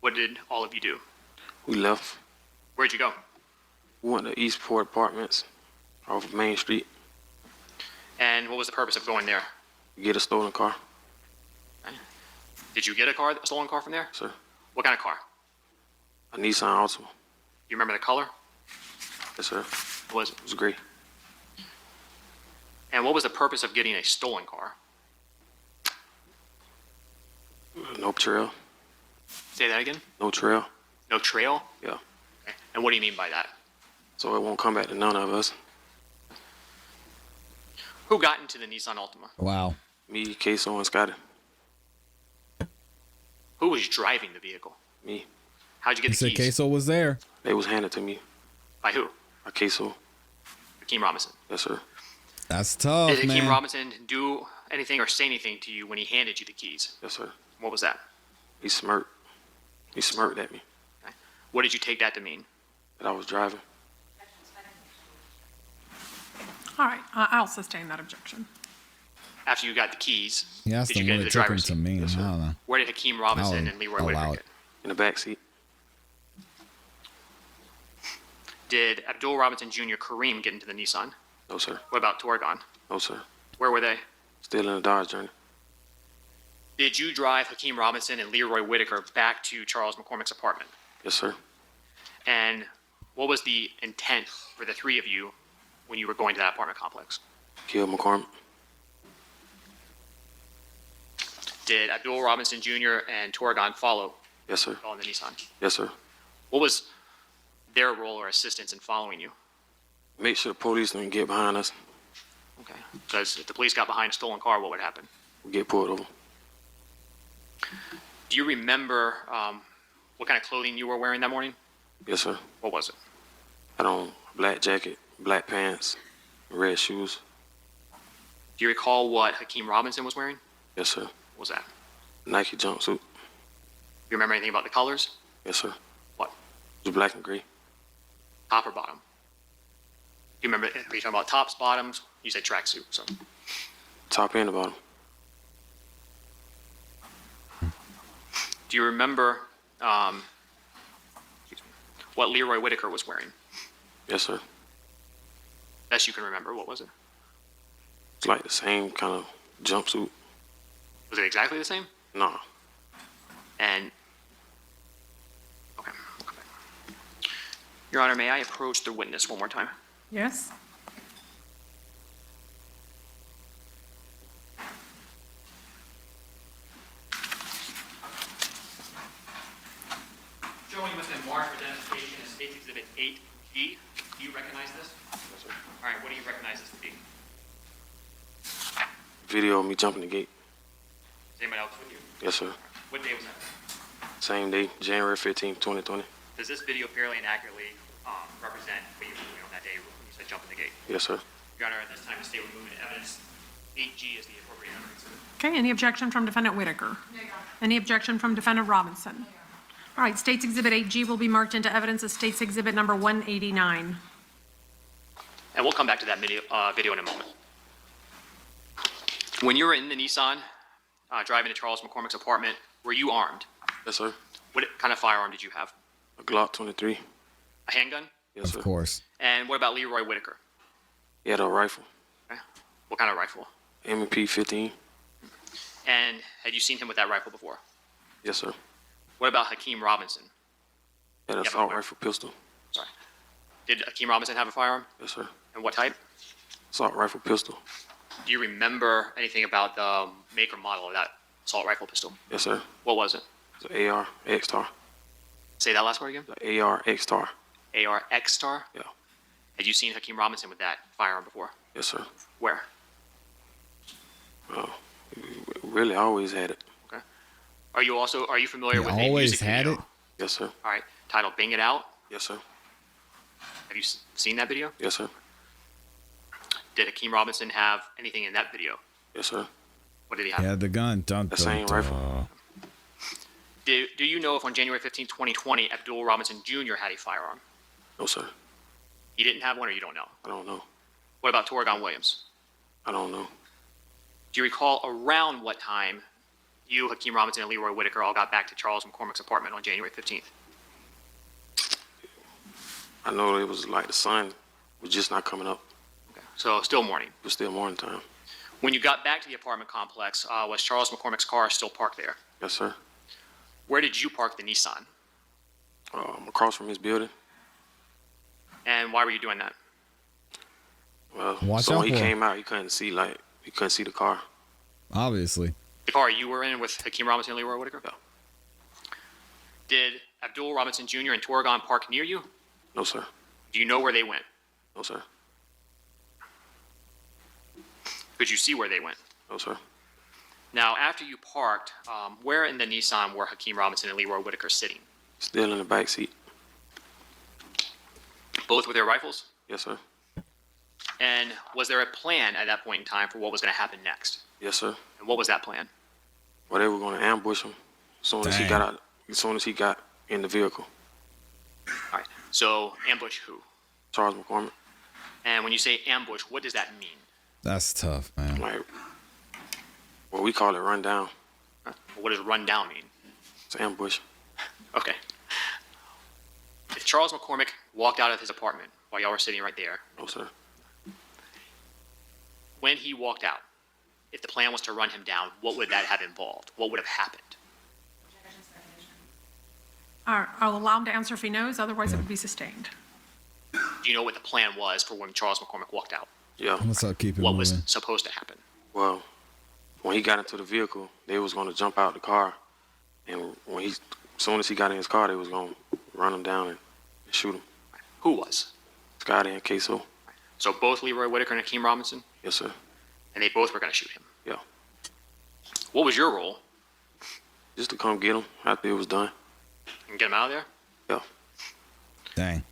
what did all of you do? We left. Where'd you go? We went to Eastport Apartments off of Main Street And what was the purpose of going there? to get a stolen car. Did you get a stolen car from there? Sir, What kind of car? a Nissan Altima. You remember the color? Yes, sir. What was it? It was great. And what was the purpose of getting a stolen car? No trail. Say that again? No trail. No trail? Yeah. Okay. And what do you mean by that? So it won't come back to none of us. Who got into the Nissan Altima? Wow. Me, Ksoo, and Scotty. Who was driving the vehicle? Me. How'd you He get the said keys? Queso was there. They was handed to me By who? by Ksoo. Hakeem Robinson. Yes, sir. That's tough, Did Hakeem man. Robinson do anything or say anything to you when he handed you the keys? Yes, sir. What was that? He smirked. He smirked at me Okay. What did you take that to mean? that I was driving. I'll sustain that objection. After you got the keys, He asked did you him get what into it the took him driver's to seat? mean. I don't know. Where did Hakeem Robinson I'll and Leroy allow Whitaker it. get? In the back seat. Did Abdul Robinson Jr. Kareem get into the Nissan? No, sir. What about Torgon? No, sir. Where were they? Still in the Dodge journey. Did you drive Hakeem Robinson and Leroy Whitaker back to Charles McCormick's apartment? Yes, sir. And what was the intent for the three of you when you were going to that apartment complex? Kill McCormick. Did Abdul Robinson Jr. and Torgon follow Yes, sir. in the Nissan? Yes, sir. What was their role or assistance in following you? Make sure the police don't get behind us. Okay. Because if the police got behind a stolen car, what would happen? We get pulled over. Do you remember what kind of clothing you were wearing that morning? Yes, sir. What was it? Had on a black jacket, black pants, red shoes. Do you recall what Hakeem Robinson was wearing? Yes, sir. What was that? Nike jumpsuit. Do you remember anything about the colors? Yes, sir. What? It was black and gray. Top or bottom? Do you remember, are you talking about tops, bottoms? You said tracksuit, so. Top and the bottom. Do you remember what Leroy Whitaker was wearing? Yes, sir. Best you can remember, what was it? It's like the same kind of jumpsuit. Was it exactly the same? Nah. And, okay. Your Honor, may I approach the witness one more time? Yes? Showing with a marked identification as State's Exhibit 8G. Do you recognize this? Yes, sir. All right, what do you recognize this to be? Video of me jumping the gate. Is anyone else with you? Yes, sir. What day was that? Same day, January 15th, 2020. Does this video fairly and accurately represent what you were doing on that day when you said jumping the gate? Yes, sir. Your Honor, at this time, the state will move into evidence. 8G is the appropriate evidence. Okay, any objection from Defendant Whitaker? Any objection from Defendant Robinson? All right, State's Exhibit 8G will be marked into evidence as State's Exhibit number 189. And we'll come back to that video in a moment. When you were in the Nissan driving to Charles McCormick's apartment, were you armed? Yes, sir. What kind of firearm did you have? A Glock 23. A handgun? Yes, sir. Of course. And what about Leroy Whitaker? He had a rifle. Okay. What kind of rifle? M&P 15. And had you seen him with that rifle before? Yes, sir. What about Hakeem Robinson? He had an Yeah, assault but- rifle pistol. Sorry. Did Hakeem Robinson have a firearm? Yes, sir. And what type? Assault rifle pistol. Do you remember anything about the make or model of that assault rifle pistol? Yes, sir. What was it? It's an AR X-Star. Say that last word again. The AR X-Star. AR X-Star? Yeah. Had you seen Hakeem Robinson with that firearm before? Yes, sir. Where? Well, we really always had it. Okay. Are you familiar He with a always music had video? it? Yes, sir. All right. Titled Bang It Out. Yes, sir. Have you seen that video? Yes, sir. Did Hakeem Robinson have anything in that video? Yes, sir. What did he He have? had the gun. Dun, The dun, same dun. rifle. Do you know if on January 15, 2020, Abdul Robinson Jr. had a firearm? No, sir. He didn't have one, or you don't know? I don't know. What about Torgon Williams? I don't know. Do you recall around what time you, Hakeem Robinson, and Leroy Whitaker all got back to Charles McCormick's apartment on January 15th? I know it was like the sun was just not coming up. Okay. So still morning. It was still morning time. When you got back to the apartment complex, was Charles McCormick's car still parked there? Yes, sir. Where did you park the Nissan? Across from his building. And why were you doing that? Well, Watch so out when he for him. came out, he couldn't see the car. Obviously. The car you were in with Hakeem Robinson and Leroy Whitaker? Yeah. Did Abdul Robinson Jr. and Torgon park near you? No, sir. Do you know where they went? No, sir. Could you see where they went? No, sir. Now, after you parked, where in the Nissan were Hakeem Robinson and Leroy Whitaker sitting? Still in the back seat. Both with their rifles? Yes, sir. And was there a plan at that point in time for what was going to happen next? Yes, sir. And what was that plan? Well, they were going to ambush him as soon as he Dang. got out. As soon as he got in the vehicle. All right. So ambush who? Charles McCormick. And when you say ambush, what does that mean? That's tough, man. Like, well, we call it run down. What does run down mean? It's ambush. Okay. If Charles McCormick walked out of his apartment while y'all were sitting right there, No, sir. when he walked out, if the plan was to run him down, what would that have involved? What would have happened? I'll allow him to answer if he knows, otherwise it would be sustained. Do you know what the plan was for when Charles McCormick walked out? Yeah. What's up? Keep it What moving. was supposed to happen? Well, when he got into the vehicle, they was going to jump out the car, and as soon as he got in his car, they was going to run him down and shoot him. Who was? Scotty and Ksoo. So both Leroy Whitaker and Hakeem Robinson, Yes, sir. and they both were going to shoot him. Yeah. What was your role? Just to come get him after it was done. And get him out of there? Yeah. Dang.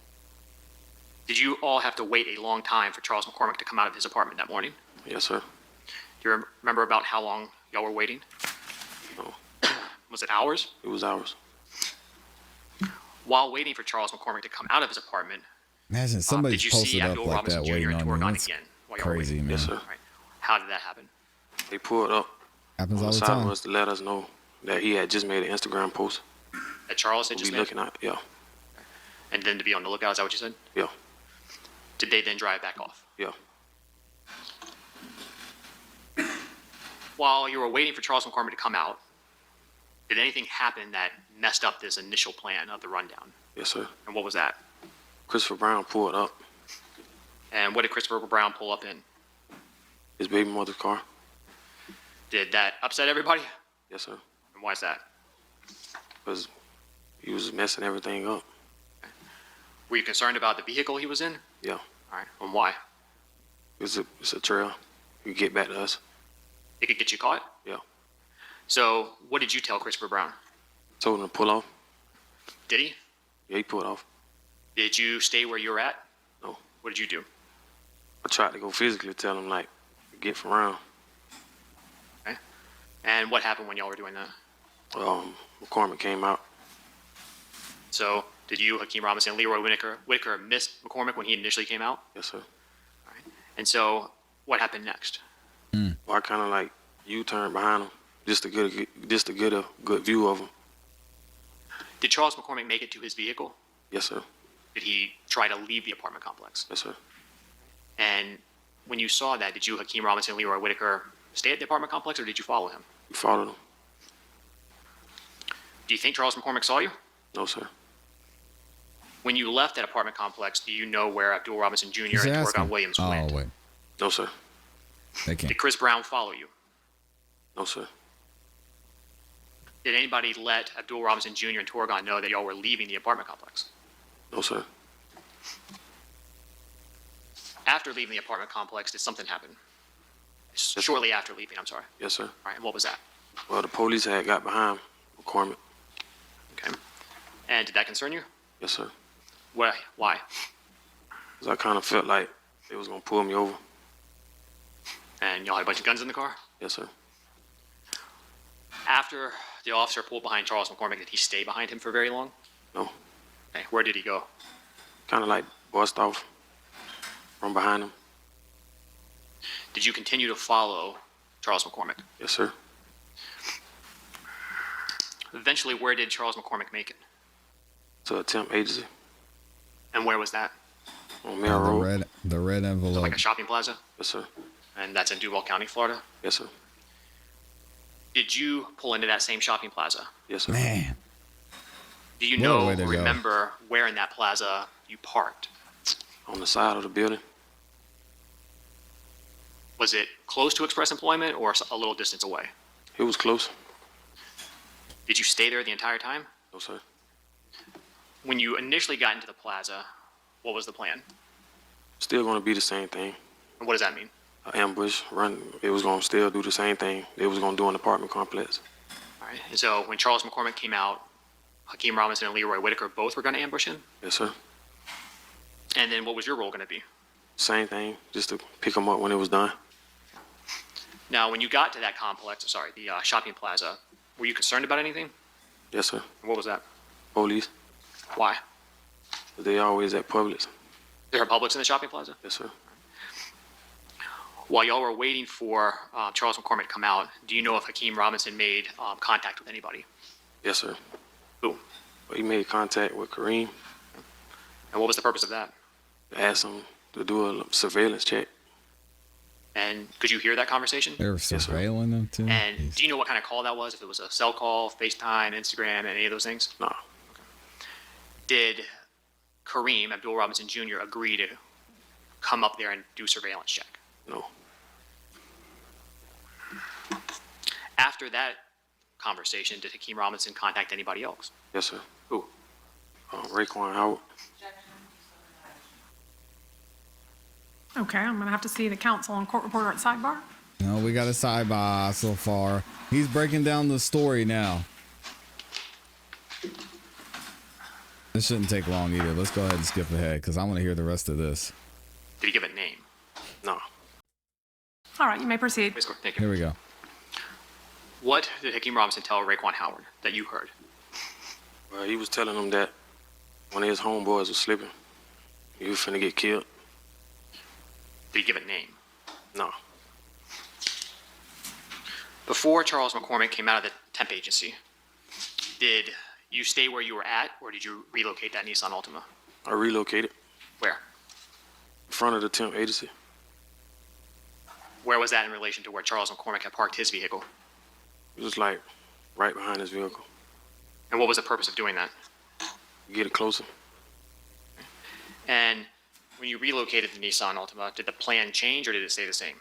Did you all have to wait a long time for Charles McCormick to come out of his apartment that morning? Yes, sir. Do you remember about how long y'all were waiting? No, Was it hours? it was ours. While waiting for Charles McCormick to come out of his apartment, Imagine somebody did you posted see up Abdul like Robinson that Jr. waiting and on you. Torgon That's again while y'all were crazy, waiting? man. Yes, sir. Right. How did that happen? They pulled up Happens on all the the side of time. us to let us know that he had just made an Instagram post. That Charles had We just made? looking at, yeah, And then to be on the lookout, is that what you said? yeah, Did they then drive back off? yeah. While you were waiting for Charles McCormick to come out, did anything happen that messed up this initial plan of the rundown? Yes, sir. And what was that? Christopher Brown pulled up And what did Christopher Brown pull up in? his baby mother's car. Did that upset everybody? Yes, sir. And why is that? Because he was messing everything up. Were you concerned about the vehicle he was in? Yeah. All right. And why? It's a trail. You get back to us. It could get you caught? Yeah. So what did you tell Christopher Brown? Told him to pull off. Did he? Yeah, he pulled off. Did you stay where you were at? No. What did you do? I tried to go physically tell him, like, get from around. Okay. And what happened when y'all were doing that? McCormick came out. So did you, Hakeem Robinson, and Leroy Whitaker miss McCormick when he initially came out? Yes, sir. All right. And so what happened next? Well, I kind of like U-turned behind him just to get a good view of him. Did Charles McCormick make it to his vehicle? Yes, sir. Did he try to leave the apartment complex? Yes, sir. And when you saw that, did you, Hakeem Robinson, and Leroy Whitaker, stay at the apartment complex, or did you follow him? We followed him. Do you think Charles McCormick saw you? No, sir. When you left that apartment complex, do you know where Abdul Robinson Jr. He's and asking. Torgon Williams Oh, went? wait. No, sir. They can't. Did Chris Brown follow you? No, sir. Did anybody let Abdul Robinson Jr. and Torgon know that y'all were leaving the apartment complex? No, sir. After leaving the apartment complex, did something happen? Shortly after leaving, I'm sorry. Yes, sir. All right, and what was that? Well, the police had got behind McCormick. Okay. And did that concern you? Yes, sir. Why? 'Cause I kind of felt like they was going to pull me over. And y'all had a bunch of guns in the car? Yes, sir. After the officer pulled behind Charles McCormick, did he stay behind him for very long? No. Okay, where did he go? Kind of like bust off from behind him. Did you continue to follow Charles McCormick? Yes, sir. Eventually, where did Charles McCormick make it? To a temp agency And where was that? on Mill Road. The red envelope. Like a shopping plaza? Yes, sir. And that's in Duval County, Florida? Yes, sir. Did you pull into that same shopping plaza? Yes, sir. Man. Do you What a know way or to go. remember where in that plaza you parked? On the side of the building. Was it close to Express Employment or a little distance away? It was close. Did you stay there the entire time? No, sir. When you initially got into the plaza, what was the plan? Still going to be the same thing. And what does that mean? An ambush, run. It was going to still do the same thing they was going to do in the apartment complex. All right. And so when Charles McCormick came out, Hakeem Robinson and Leroy Whitaker both were going to ambush him? Yes, sir. And then what was your role going to be? Same thing, just to pick them up when it was done. Now, when you got to that complex, the shopping plaza, were you concerned about anything? Yes, sir. And what was that? Police. Why? They always at Publix. There are Publix in the shopping plaza? Yes, sir. While y'all were waiting for Charles McCormick to come out, do you know if Hakeem Robinson made contact with anybody? Yes, sir. Who? But he made contact with Kareem. And what was the purpose of that? Asked him to do a surveillance check. And could you hear that conversation? They were surveilling them too. And Jeez. do you know what kind of call that was? If it was a cell call, FaceTime, Instagram, any of those things? Nah. Did Kareem Abdul-Robinson Jr. agree to come up there and do a surveillance check? No. After that conversation, did Hakeem Robinson contact anybody else? Yes, sir. Who? Raekwon Howard. Okay, I'm gonna have to see the counsel and court reporter at sidebar. No, we got a sidebar so far. He's breaking down the story now. This shouldn't take long either. Let's go ahead and skip ahead because I want to hear the rest of this. Did he give a name? No. All right, you may proceed. Please go. Thank you. Here we go. What did Hakeem Robinson tell Raekwon Howard that you heard? Well, he was telling him that one of his homeboys was slipping. He was finna get killed. Did he give a name? No. Before Charles McCormick came out of the temp agency, did you stay where you were at, or did you relocate that Nissan Altima? I relocated Where? in front of the temp agency. Where was that in relation to where Charles McCormick had parked his vehicle? It was like right behind his vehicle. And what was the purpose of doing that? Get it closer. And when you relocated the Nissan Altima, did the plan change or did it stay the same?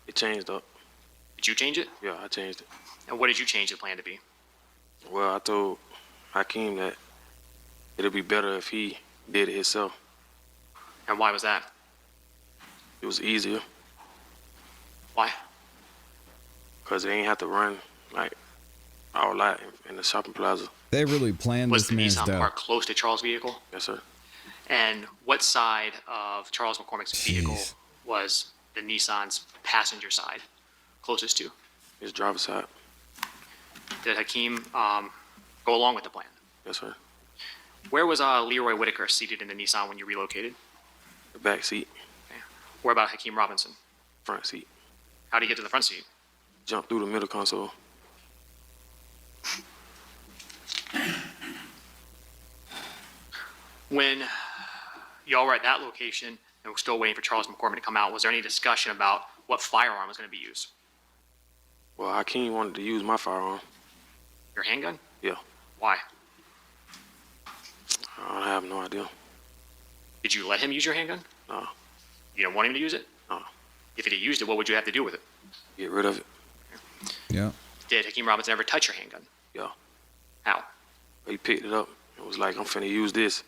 It changed up. Did you change it? Yeah, I changed it. And what did you change the plan to be? Well, I told Hakeem that it'd be better if he did it himself. And why was that? It was easier Why? because they ain't have to run like all that in the shopping plaza. They really planned Was this the man's Nissan death. parked close to Charles' vehicle? Yes, sir. And what side of Charles McCormick's vehicle Jeez. was the Nissan's passenger side closest to? His driver's side. Did Hakeem go along with the plan? Yes, sir. Where was Leroy Whitaker seated in the Nissan when you relocated? The back seat, Okay. Where about Hakeem Robinson? front seat. How did he get to the front seat? Jumped through the middle console. When y'all were at that location and were still waiting for Charles McCormick to come out, was there any discussion about what firearm was going to be used? Well, Hakeem wanted to use my firearm. Your handgun? Yeah. Why? I have no idea. Did you let him use your handgun? No. You didn't want him to use it? No. If he used it, what would you have to do with it? Get rid of it. Yeah. Did Hakeem Robinson ever touch your handgun? Yeah. How? He picked it up. It was like, I'm finna use this.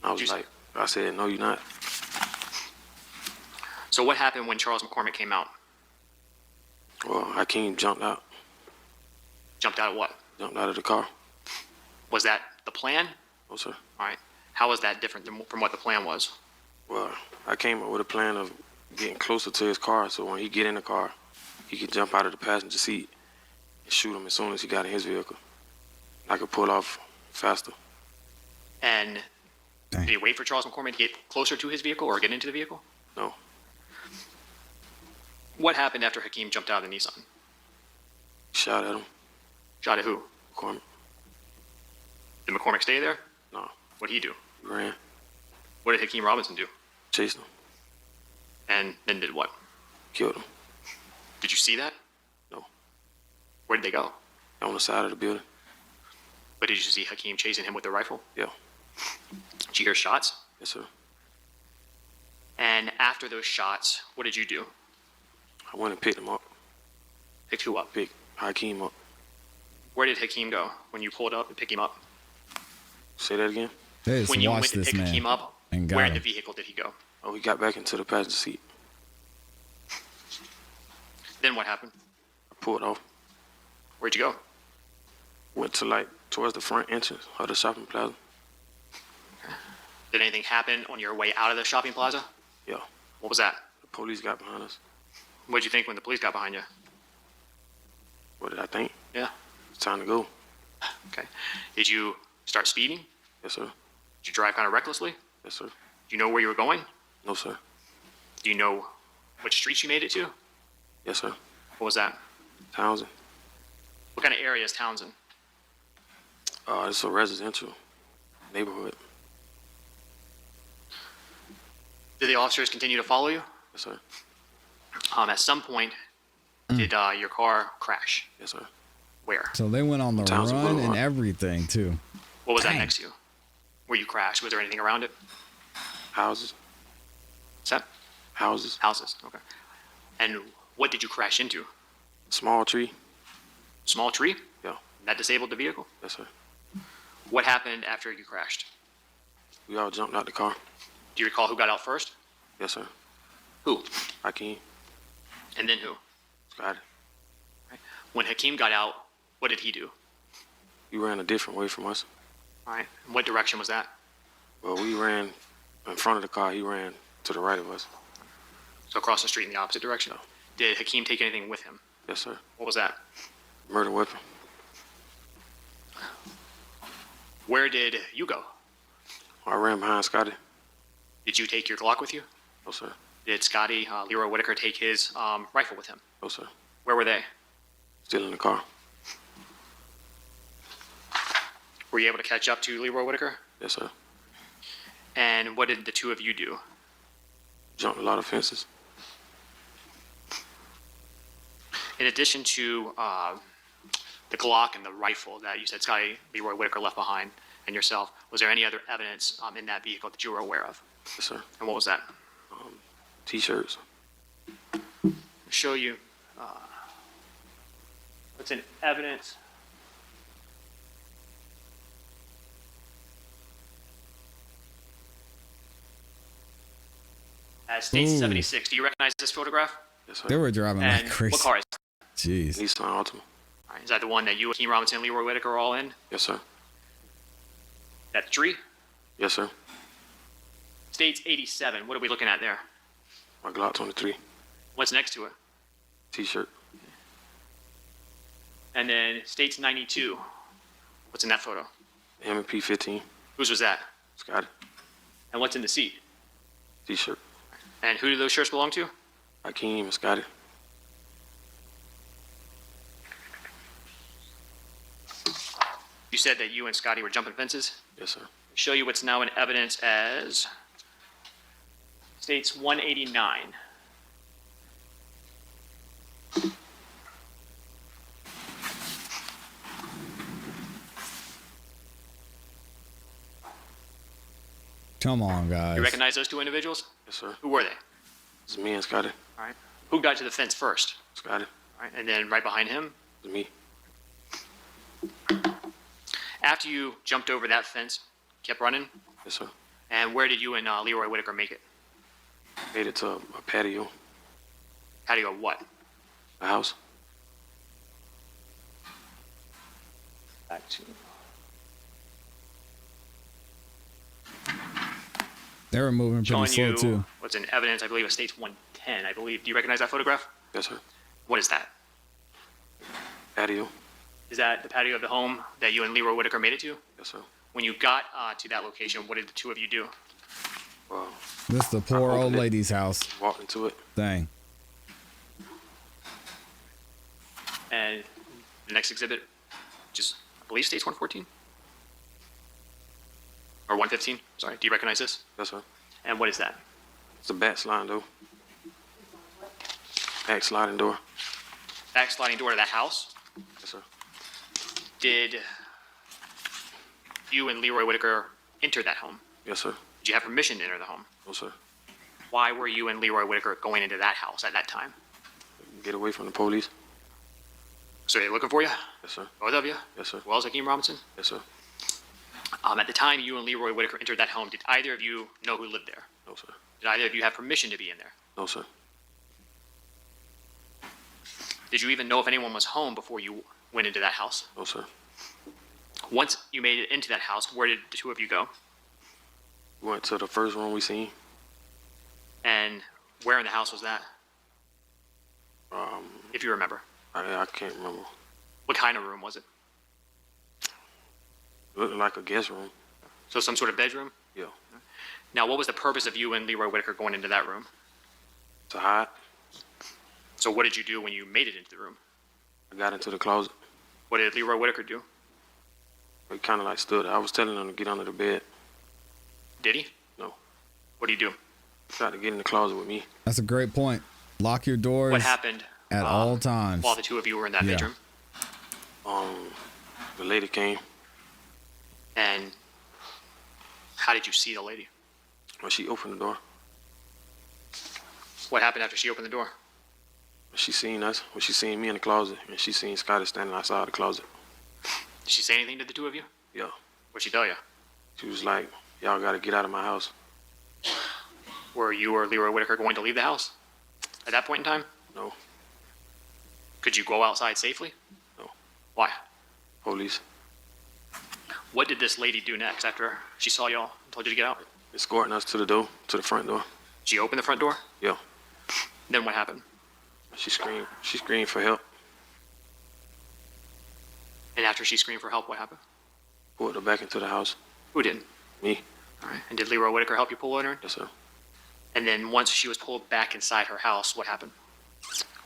I was You- like, I said, no, you're not. So what happened when Charles McCormick came out? Well, Hakeem jumped out. Jumped out of what? Jumped out of the car. Was that the plan? No, sir. All right. How was that different from what the plan was? Well, I came up with a plan of getting closer to his car so when he get in the car, he could jump out of the passenger seat and shoot him as soon as he got in his vehicle. I could pull off faster. And Dang. did he wait for Charles McCormick to get closer to his vehicle or get into the vehicle? No. What happened after Hakeem jumped out of the Nissan? Shot at him. Shot at who? McCormick. Did McCormick stay there? No. What did he do? He ran. What did Hakeem Robinson do? Chased him. And then did what? Killed him. Did you see that? No. Where did they go? On the side of the building. But did you see Hakeem chasing him with the rifle? Yeah. Did you hear shots? Yes, sir. And after those shots, what did you do? I went and picked him up. Picked who up? Picked Hakeem up. Where did Hakeem go when you pulled up and picked him up? Say that again? They just When you went watched to this pick Hakeem man up, and got where in the him. vehicle did he go? Oh, he got back into the passenger seat. Then what happened? I pulled off. Where'd you go? Went to like towards the front entrance of the shopping plaza. Did anything happen on your way out of the shopping plaza? Yeah. What was that? The police got behind us. What'd you think when the police got behind you? What did I think? Yeah. It's time to go. Okay. Did you start speeding? Yes, sir. Did you drive kind of recklessly? Yes, sir. Do you know where you were going? No, sir. Do you know which streets you made it to? Yes, sir. What was that? Townsend. What kind of area is Townsend? It's a residential neighborhood. Did the officers continue to follow you? Yes, sir. At some point, did your car crash? Yes, sir. Where? So they went on the Townsend run and Boulevard. everything too. What was that Dang. next to you? Where you crashed? Was there anything around it? Houses. What's that? Houses. Houses. Okay. And what did you crash into? Small tree. Small tree? Yeah. That disabled the vehicle? Yes, sir. What happened after you crashed? We all jumped out the car. Do you recall who got out first? Yes, sir. Who? Hakeem. And then who? Scotty. When Hakeem got out, what did he do? He ran a different way from us. All right. And what direction was that? Well, we ran in front of the car. He ran to the right of us. So across the street in the opposite direction. Did Hakeem take anything with him? Yes, sir. What was that? Murder weapon. Where did you go? I ran behind Scotty. Did you take your Glock with you? No, sir. Did Scotty, Leroy Whitaker, take his rifle with him? No, sir. Where were they? Still in the car. Were you able to catch up to Leroy Whitaker? Yes, sir. And what did the two of you do? Jumped a lot of fences. In addition to the Glock and the rifle that you said Scotty Leroy Whitaker left behind and yourself, was there any other evidence in that vehicle that you were aware of? Yes, sir. And what was that? T-shirts. I'll show you what's in evidence. State Ooh. 76. Do you recognize this photograph? Yes, sir. They were driving And like crazy. what car is it? Jeez. Nissan Altima. All right, is that the one that you, Hakeem Robinson, and Leroy Whitaker are all in? Yes, sir. That the tree? Yes, sir. State's 87. What are we looking at there? My Glock 23. What's next to it? T-shirt. And then State's 92. What's in that photo? M&P 15. Whose was that? Scotty. And what's in the seat? T-shirt. And who do those shirts belong to? Hakeem and Scotty. You said that you and Scotty were jumping fences. Yes, sir. Show you what's now in evidence as State's 189. Come on, guys. You recognize those two individuals? Yes, sir. Who were they? It's me and Scotty. All right. Who got to the fence first? Scotty. All right. And then right behind him, It's me. after you jumped over that fence, kept running, Yes, sir. and where did you and Leroy Whitaker make it? Made it to a patio. How do you go what? A house. Back to. They were moving pretty Showing slow you too. what's in evidence, I believe, of State's 110. I believe. Do you recognize that photograph? Yes, sir. What is that? Patio. Is that the patio of the home that you and Leroy Whitaker made it to? Yes, sir. When you got to that location, what did the two of you do? Well, This is the poor I old opened it. lady's house. walked into it. Dang. And the next exhibit, just I believe State's 114 or 115. Sorry. Do you recognize this? Yes, sir. And what is that? It's a back sliding door. Back sliding door. Back sliding door to that house. Yes, sir. Did you and Leroy Whitaker enter that home? Yes, sir. Did you have permission to enter the home? No, sir. Why were you and Leroy Whitaker going into that house at that time? Get away from the police. So they're looking for you? Yes, sir. Both of you? Yes, sir. As well as Hakeem Robinson? Yes, sir. At the time you and Leroy Whitaker entered that home, did either of you know who lived there? No, sir. Did either of you have permission to be in there? No, sir. Did you even know if anyone was home before you went into that house? No, sir. Once you made it into that house, where did the two of you go? We went to the first room we seen. And where in the house was that, Um, if you remember? I can't remember. What kind of room was it? It looked like a guest room. So some sort of bedroom? Yeah. Now, what was the purpose of you and Leroy Whitaker going into that room? To hide. So what did you do when you made it into the room? I got into the closet. What did Leroy Whitaker do? He kind of like stood. I was telling him to get under the bed. Did he? No. What did he do? He tried to get in the closet with me. That's a great point. Lock your doors. What happened at all times while the two of you were in that bedroom? The lady came. And how did you see the lady? When she opened the door. What happened after she opened the door? She seen us. When she seen me in the closet, and she seen Scotty standing outside the closet. Did she say anything to the two of you? Yeah. What'd she tell you? She was like, y'all got to get out of my house. Were you or Leroy Whitaker going to leave the house at that point in time? No. Could you go outside safely? No. Why? Police. What did this lady do next after she saw y'all and told you to get out? Escorting us to the door, to the front door. She opened the front door? Yeah. Then what happened? She screamed. She screamed for help. And after she screamed for help, what happened? Pulled her back into the house. Who did? Me. All right. And did Leroy Whitaker help you pull her in? Yes, sir. And then once she was pulled back inside her house, what happened?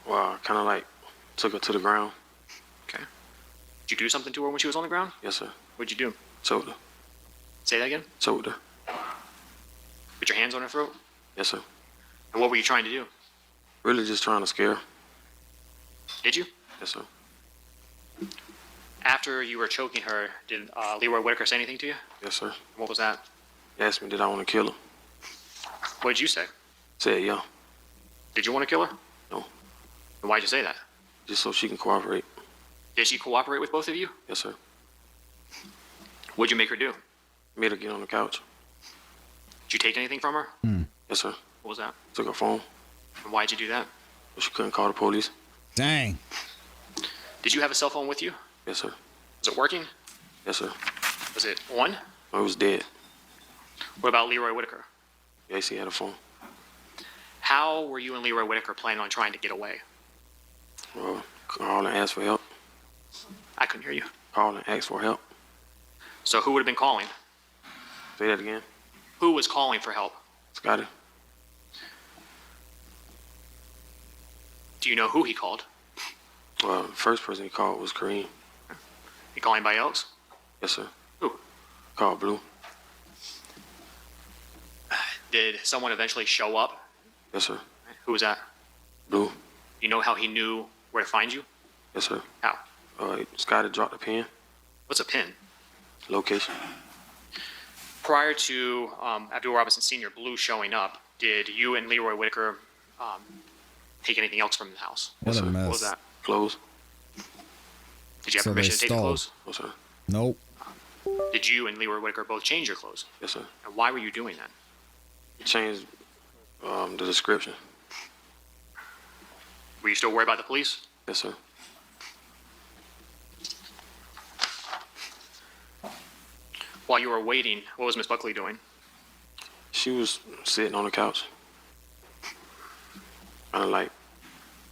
Well, I kind of like took her to the ground. Okay. Did you do something to her when she was on the ground? Yes, sir. What'd you do? Choked her. Say that again? Choked her. Put your hands on her throat? Yes, sir. And what were you trying to do? Really just trying to scare her. Did you? Yes, sir. After you were choking her, did Leroy Whitaker say anything to you? Yes, sir. What was that? He asked me, did I want to kill her? What did you say? Said, yeah. Did you want to kill her? No. And why'd you say that? Just so she can cooperate. Did she cooperate with both of you? Yes, sir. What'd you make her do? Made her get on the couch. Did you take anything from her? Yes, sir. What was that? Took her phone. And why'd you do that? But she couldn't call the police. Dang. Did you have a cell phone with you? Yes, sir. Was it working? Yes, sir. Was it on? I was dead. What about Leroy Whitaker? Yes, he had a phone. How were you and Leroy Whitaker planning on trying to get away? Well, call and ask for help. I couldn't hear you. Call and ask for help. So who would have been calling? Say that again. Who was calling for help? Scotty. Do you know who he called? Well, the first person he called was Kareem. He call anybody else? Yes, sir. Who? Called Blue. Did someone eventually show up? Yes, sir. Who was that? Blue. You know how he knew where to find you? Yes, sir. How? Scotty dropped the pin. What's a pin? Location. Prior to Abdul Robinson Sr., Blue showing up, did you and Leroy Whitaker take anything else from the house? What Yes, a sir. mess. What was that? Clothes. Did you have So they permission to take the stole. clothes? No, sir. Nope. Did you and Leroy Whitaker both change your clothes? Yes, sir. And why were you doing that? He changed the description. Were you still worried about the police? Yes, sir. While you were waiting, what was Miss Buckley doing? She was sitting on the couch. Kind of like,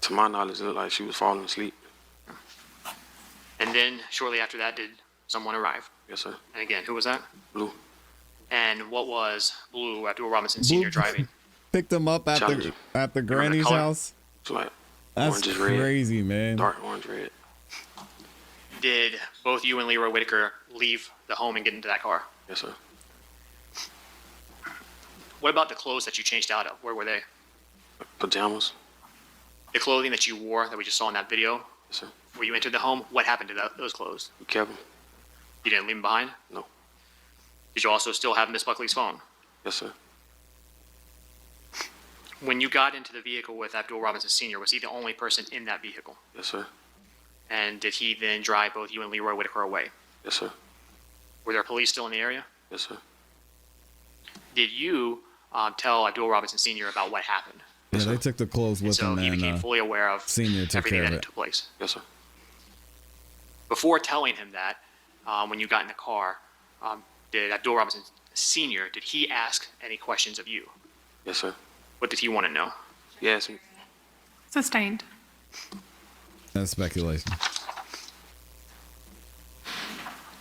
to my knowledge, it looked like she was falling asleep. And then shortly after that, did someone arrive? Yes, sir. And again, who was that? Blue. And what was Blue Abdul Robinson Sr. driving? Picked him up at Challenger. the granny's color? house. It's like That's orange is red. crazy, man. Dark orange red. Did both you and Leroy Whitaker leave the home and get into that car? Yes, sir. What about the clothes that you changed out of? Where were they? Pajamas. The clothing that you wore that we just saw in that video, Yes, sir. where you entered the home, what happened to those clothes? We kept them. You didn't leave them behind? No. Did you also still have Miss Buckley's phone? Yes, sir. When you got into the vehicle with Abdul Robinson Sr., was he the only person in that vehicle? Yes, sir. And did he then drive both you and Leroy Whitaker away? Yes, sir. Were there police still in the area? Yes, sir. Did you tell Abdul Robinson Sr. about what happened? Yeah, they took the clothes And with so them, he became and fully aware of Senior took everything care of that it. took place. Yes, sir. Before telling him that, when you got in the car, did Abdul Robinson Sr., did he ask any questions of you? Yes, sir. What did he want to know? He asked me. Sustained. That's speculation.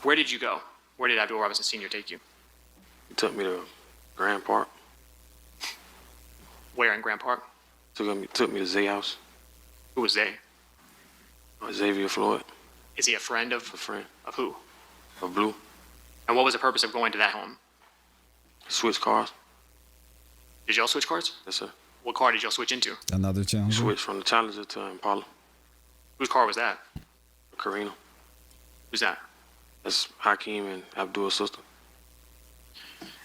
Where did you go? Where did Abdul Robinson Sr. take you? He took me to Grand Park. Where in Grant Park? Took me to Zay House. Who was they? Xavier Floyd, Is he a friend a friend of who? of Blue. And what was the purpose of going to that home? Switch cars. Did y'all switch cars? Yes, sir. What car did y'all switch into? Another challenge. Switch from the Challenger to Impala. Whose car was that? Karina. Who's that? That's Hakeem and Abdul's sister.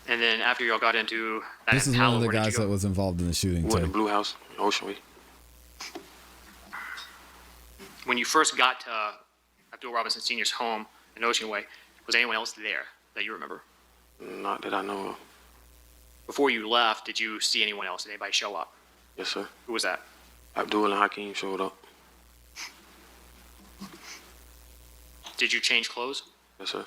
And then after y'all got into that This is one Impala, of the where did you guys go? that was involved in the shooting We went to too. Blue House in Ocean Way. When you first got to Abdul Robinson Sr.'s home in Ocean Way, was anyone else there that you remember? Not that I know of. Before you left, did you see anyone else? Did anybody show up? Yes, sir. Who was that? Abdul and Hakeem showed up. Did you change clothes? Yes, sir.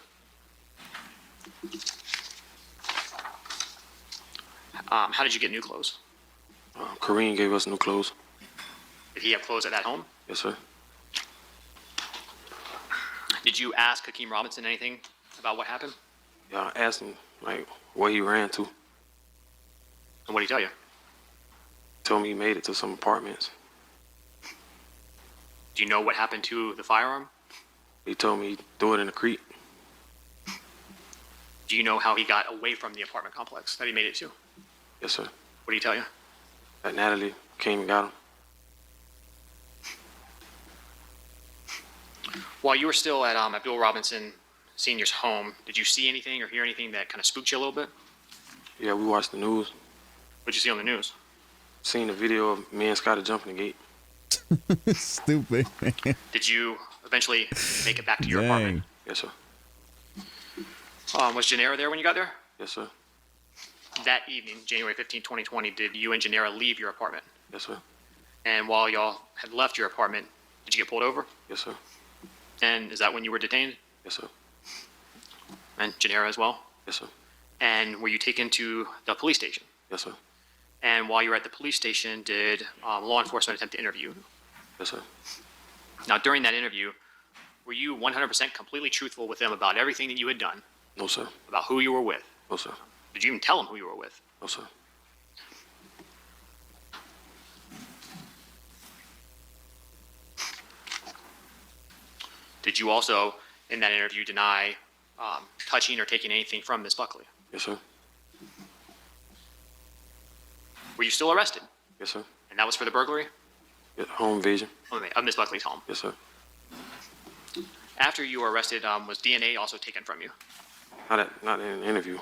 How did you get new clothes? Kareem gave us new clothes. Did he have clothes at that home? Yes, sir. Did you ask Hakeem Robinson anything about what happened? Yeah, I asked him, like, where he ran to. And what did he tell you? Told me he made it to some apartments. Do you know what happened to the firearm? He told me he threw it in the creek. Do you know how he got away from the apartment complex that he made it to? Yes, sir. What did he tell you? That Natalie came and got him. While you were still at Abdul Robinson Sr.'s home, did you see anything or hear anything that kind of spooked you a little bit? Yeah, we watched the news. What'd you see on the news? Seen the video of me and Scotty jumping the gate. Stupid. Did you eventually make it back to your Dang. apartment? Yes, sir. Was Gennaro there when you got there? Yes, sir. That evening, January 15, 2020, did you and Gennaro leave your apartment? Yes, sir. And while y'all had left your apartment, did you get pulled over? Yes, sir. And is that when you were detained? Yes, sir. And Gennaro as well? Yes, sir. And were you taken to the police station? Yes, sir. And while you were at the police station, did law enforcement attempt to interview you? Yes, sir. Now, during that interview, were you 100% completely truthful with them about everything that you had done, No, sir. about who you were with? No, sir. Did you even tell them who you were with? No, sir. Did you also, in that interview, deny touching or taking anything from Miss Buckley? Yes, sir. Were you still arrested? Yes, sir. And that was for the burglary Yeah, home invasion. of Miss Buckley's home. Yes, sir. After you were arrested, was DNA also taken from you? Not in an interview.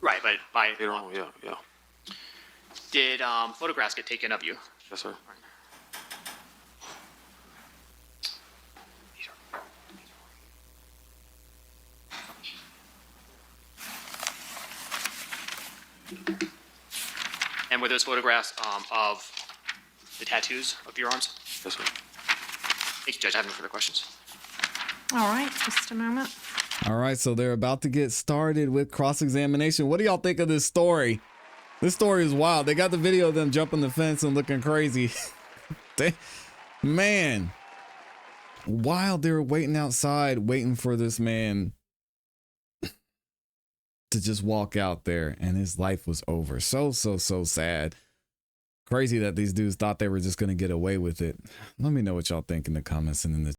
Right, but by Later on, yeah. did photographs get taken of you? Yes, sir. And were those photographs of the tattoos of your arms? Yes, sir. Thank you, Judge. I have no further questions. All right, just a moment. All right, so they're about to get started with cross-examination. What do y'all think of this story? This story is wild. They got the video of them jumping the fence and looking crazy. Man, while they were waiting outside, waiting for this man to just walk out there, and his life was over. So sad. Crazy that these dudes thought they were just going to get away with it. Let me know what y'all think in the comments and in the